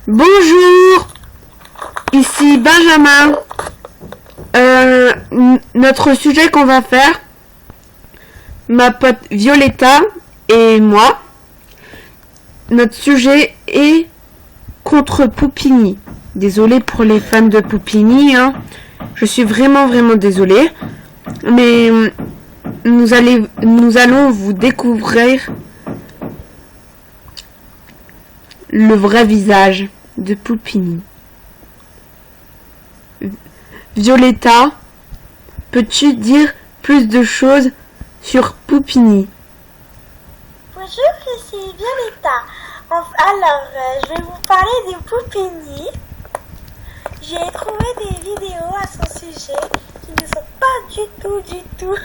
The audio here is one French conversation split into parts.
Bonjour, ici Benjamin. Notre sujet qu'on va faire, ma pote Violetta et moi, notre sujet est contre Poupini. Désolée pour les fans de Poupini, hein. Je suis vraiment désolée. Mais nous allons vous découvrir le vrai visage de Poupini. Violetta, peux-tu dire plus de choses sur Poupini? Bonjour, je suis Violetta. Alors, je vais vous parler de Poupini. J'ai trouvé des vidéos à son sujet qui ne sont pas du tout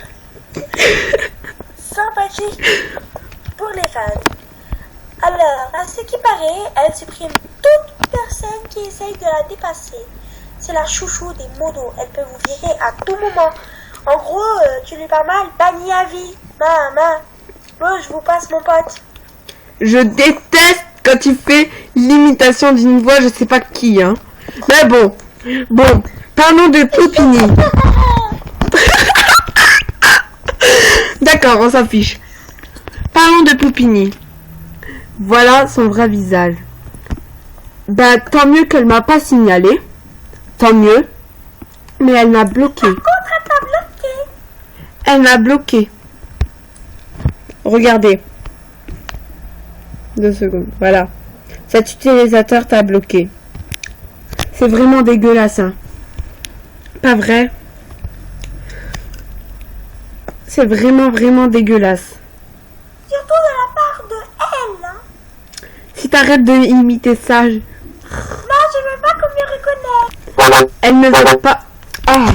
sympathiques pour les fans. Alors, à ce qui paraît, elle supprime toute personne qui essaye de la dépasser. C'est la chouchou des modos. Elle peut vous virer à tout moment. En gros, tu lui parles mal, banni à vie. Bon, je vous passe mon pote. Je déteste quand tu fais l'imitation d'une voix, je sais pas qui, hein. Mais bon, parlons de Poupini. D'accord, on s'affiche. Parlons de Poupini. Voilà son vrai visage. Bah, tant mieux qu'elle m'a pas signalé. Tant mieux. Mais elle m'a bloqué. Par contre, elle t'a bloqué. Elle m'a bloqué. Regardez. 2 secondes. Voilà. Cet utilisateur t'a bloqué. C'est vraiment dégueulasse, hein. Pas vrai? C'est vraiment dégueulasse. Surtout de la part de elle, hein. Si t'arrêtes de imiter ça, Non, je veux pas qu'on me reconnaisse. elle ne veut pas... Ah.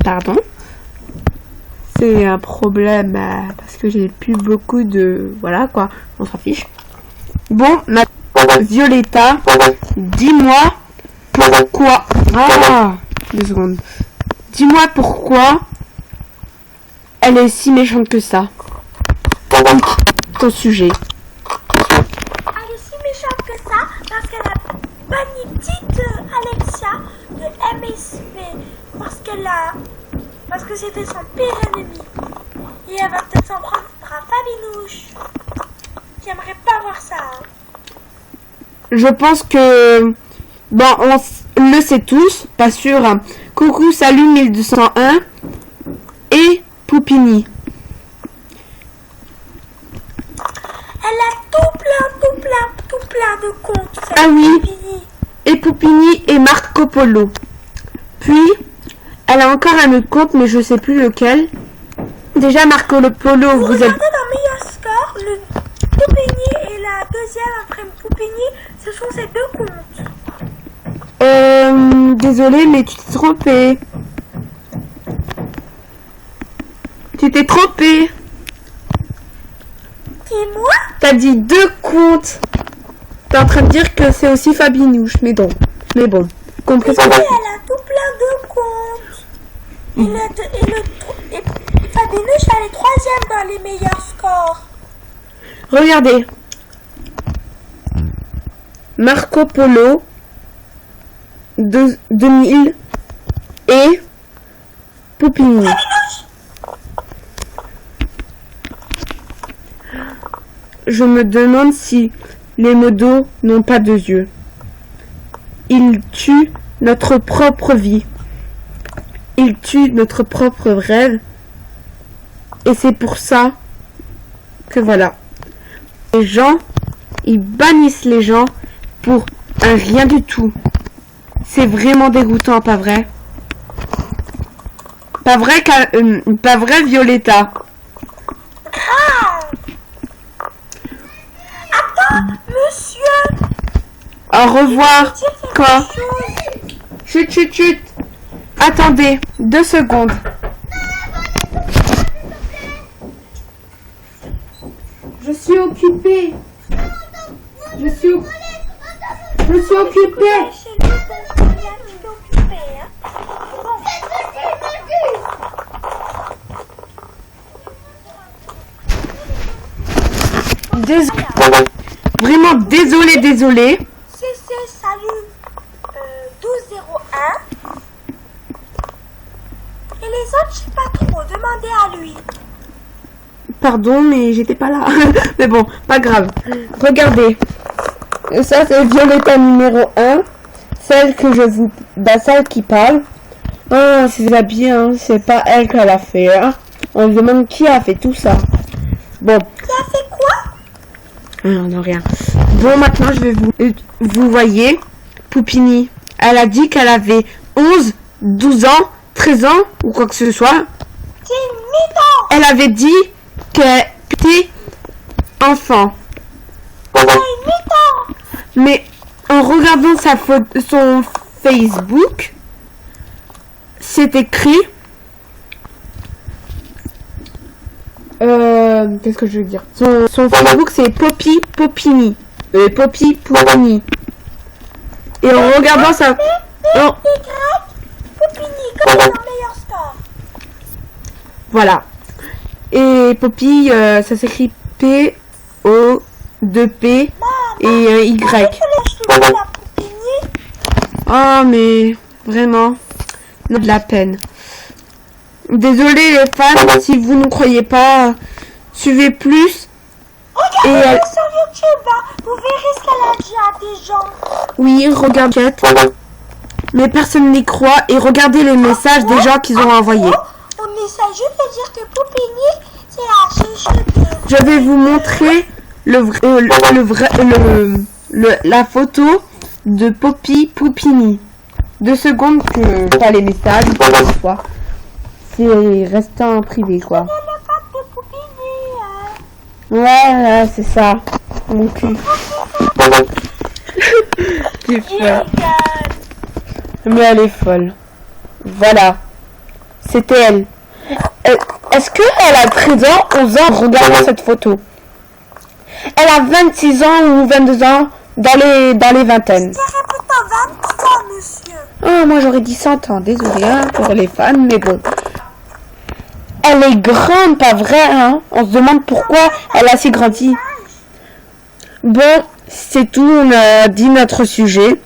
Pardon. C'est un problème parce que j'ai plus beaucoup de... Voilà quoi, on s'en fiche. Bon, ma Violetta, dis-moi pourquoi... Ah, 2 secondes. Dis-moi pourquoi elle est si méchante que ça. Ton sujet. Elle est si méchante que ça parce qu'elle a banni petite Alexia de MSP parce que c'était son pire ennemi. Et elle va peut-être s'en prendre à Fabinouche. J'aimerais pas voir ça. Hein. Je pense que... Bon, on le sait tous, pas sûr. Coucou, salut 1201 et Poupini. Elle a tout plein de comptes. Ah oui. Poupini. Et Poupini et Marco Polo. Puis, elle a encore un autre compte, mais je sais plus lequel. Déjà, Marco Polo, Vous vous êtes... regardez dans meilleur score, le Poupini et la deuxième après Poupini, ce sont ces 2 comptes. Désolé, mais tu t'es trompé. Tu t'es trompé. Qui, moi? T'as dit 2 comptes. T'es en train de dire que c'est aussi Fabinouche, mais bon. Compris. Oui, elle a tout plein de comptes. Et Fabinouche, elle est 3e dans les meilleurs scores. Regardez. Marco Polo 2000 et Poupini. Je me demande si les modos n'ont pas 2 yeux. Ils tuent notre propre vie. Ils tuent notre propre rêve. Et c'est pour ça que voilà. Les gens, ils bannissent les gens pour un rien du tout. C'est vraiment dégoûtant, pas vrai? Pas vrai, Violetta? Attends, monsieur. Au revoir. Dire quelque Quoi? chose. Chut. Attendez, 2 secondes. Je suis occupée. Je suis occupée. Chez lui, donc, il est un petit peu occupé, hein. Vraiment désolé. C'est c'est salut 1201. Et les autres, je sais pas trop, demandez à lui. Pardon, mais j'étais pas là. Mais bon, pas grave. Regardez. Ça, c'est Violetta numéro 1. Celle que je vous... celle qui parle. Ah, c'est bien. C'est pas elle qui l'a fait. Hein. On se demande qui a fait tout ça. Bon. Qui a fait quoi? Non, rien. Bon, maintenant, je vais vous... Vous voyez, Poupini, elle a dit qu'elle avait 11, 12 ans, 13 ans, ou quoi que ce soit. C'est une mytho. Elle avait dit qu'elle était enfant. C'est une mytho. Mais en regardant son Facebook, c'est écrit... qu'est-ce que je veux dire? Son Facebook, c'est Poppy Popini. Poppy Poupini. Et en regardant sa... Oh, Poupini, comme le meilleur score. voilà. Et Poppy, ça s'écrit P-O-2-P et Y. Je la Poupini. Oh, mais vraiment, non, de la peine. Désolé les fans, si vous ne croyez pas, suivez plus. Regardez sur YouTube, hein. Vous verrez ce qu'elle a dit à des gens. Oui, regarde, mais personne n'y croit et regardez les messages des gens qu'ils ont envoyés. On essaie juste de dire que Poupini, c'est la chouchou de... Je vais vous montrer la photo de Poppy Poupini. 2 secondes que pas les messages, fois. C'est restant en privé quoi. C'est le pape de Poupini, hein. Ouais, c'est ça. Mon cul. C'est folle. Mais elle est folle. Voilà. C'était elle. Est-ce qu'elle a 13 ans, 11 ans en regardant cette photo? Elle a 26 ans ou 22 ans dans les vingtaines. Je dirais plutôt 23, monsieur. Oh, moi j'aurais dit 100 ans. Désolé hein, pour les fans, mais bon. Elle est grande, pas vrai, hein? On se demande pourquoi elle a si grandi. Bon, c'est tout. On a dit notre sujet.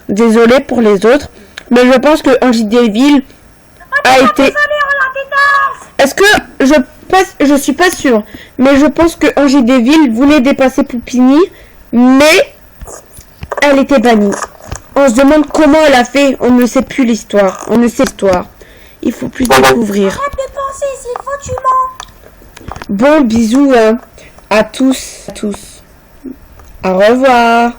Désolé pour les autres. Mais je pense que Angie Deville a été... Est-ce que... Je suis pas sûre. Mais je pense que Angie Deville voulait dépasser Poupini. Mais... elle était bannie. On se demande comment elle a fait. On ne sait plus l'histoire. On ne sait l'histoire. Il faut plus découvrir. Arrête de penser, c'est faux, tu mens. Bon, bisous hein, à tous. Au revoir.